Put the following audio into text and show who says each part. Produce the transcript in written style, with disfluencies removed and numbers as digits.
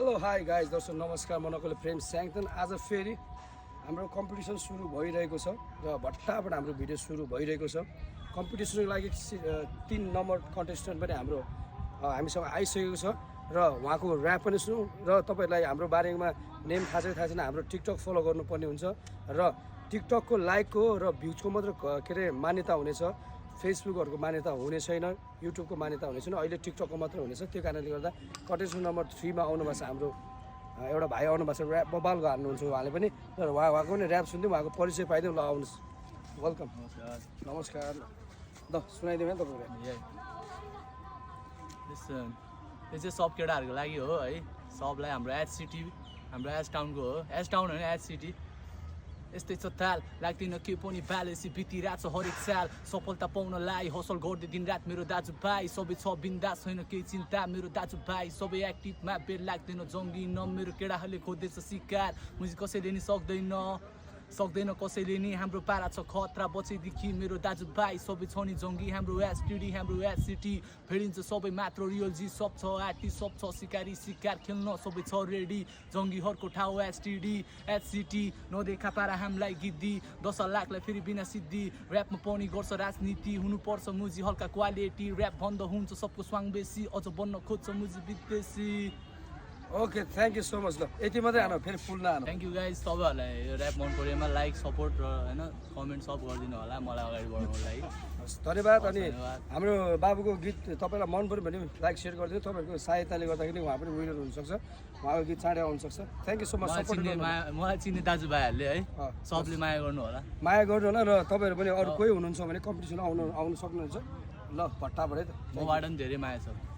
Speaker 1: hello hi guys दर्शक नमस्कार म नकल प्रेम स्याङथन आज फेरि हाम्रो कम्पिटिसन सुरु भइरहेको छ र भट्टाबाट हाम्रो भिडियो सुरु भइरहेको छ कम्पिटिसनको लागि 3 नम्बर कन्टेस्टेन्ट पनि हाम्रो हामीसँग आइसकेको छ र उहाँको ऱ्याप पनि सुनौँ र तपाईहरुलाई हाम्रो बारेमा नेम थाहा छैन हाम्रो टिकटक फलो गर्नुपर्ने हुन्छ र टिकटकको लाइकको र भ्युजको मात्र के रे मान्यता हुनेछ फेसबुकहरुको मान्यता हुने छैन युट्युबको मान्यता हुने छैन अहिले टिकटकको मात्र हुनेछ त्यो कारणले गर्दा कन्टेस्टेन्ट नम्बर 3 मा आउनु भएको छ हाम्रो एउटा भाइ आउनु भएको छ ऱ्याप बबालको हान्नुहुन्छ उहाँले पनि र उहाँको पनि ऱ्याप सुन्दिउँ उहाँको परिचय पाइदिउँ ल आउनुस् वेलकम नमस्कार ल सुनाइदिउँ है तपाईहरुले
Speaker 2: लिसन यो चाहिँ सब केटाहरूको लागि हो है सबलाई हाम्रो एच सिटी हाम्रो एच टाउनको हो एच टाउन होइन एच सिटी यस्तै छ ताल लाग्दैन के पनि ब्यालेन्स बितिरहेको छ हरेक साल सफलता पाउनलाई हसल गर्दै दिन रात मेरो दाजुभाइ सबै छ बिन्दास छैन केही चिन्ता मेरो दाजुभाइ सबै एक्टिभमा बेर लाग्दैन जङ्गिन मेरो केटाहरूले खोज्दैछ शिकार मुझे कसैले नि सक्दैन कसैले नि हाम्रो पारा छ खतरा बचेदेखि मेरो दाजुभाइ सबै छ नि जङ्गी हाम्रो एसटिडी हाम्रो एच सिटी फेरिन्छ सबै मात्र रियल जी सब छ आर्टी सब छ सिकारी शिकार खेल्न सबै छ रेडी जङ्गीहरूको ठाउँ एसटिडी एच सिटी नदेखा पारा हामीलाई गिद्दी 10 लाखलाई फेरि बिना सिद्धि ऱ्यापमा पनि गर्छ राजनीति हुनुपर्छ मुजी हल्का क्वालिटी ऱ्याप बन्द हुन्छ सबको स्वाङ बेसी अझ बन्न खोज्छ मुजी विदेशी
Speaker 1: okay thank you so much ल यति मात्रै आउनु फेरि फुल नआउनु
Speaker 2: थ्याङ्क यू गाइज तपाईँहरूलाई यो ऱ्याप मन परेमा लाइक सपोर्ट र होइन कमेन्ट सब गरिदिनु होला मलाई अगाडि बढाउनुको लागि
Speaker 1: धन्यवाद अनि हाम्रो बाबुको गीत तपाईँलाई मन पर्यो भने लाइक सेयर गरिदिनु तपाईँहरूको सहायताले गर्दाखेरि उहाँ पनि विनर हुनसक्छ उहाँको गीत चाँडै आउनसक्छ thank you so much support गर्नु
Speaker 2: मलाई चिन्ने दाजुभाइहरूले है सबले माया गर्नु होला
Speaker 1: माया गर्नु होला र तपाईँहरू पनि अरू कोही हुनुहुन्छ भने कम्पिटिसन आउनु सक्नुहुन्छ ल भट्टाबाट है त
Speaker 2: मबाट पनि धेरै माया छ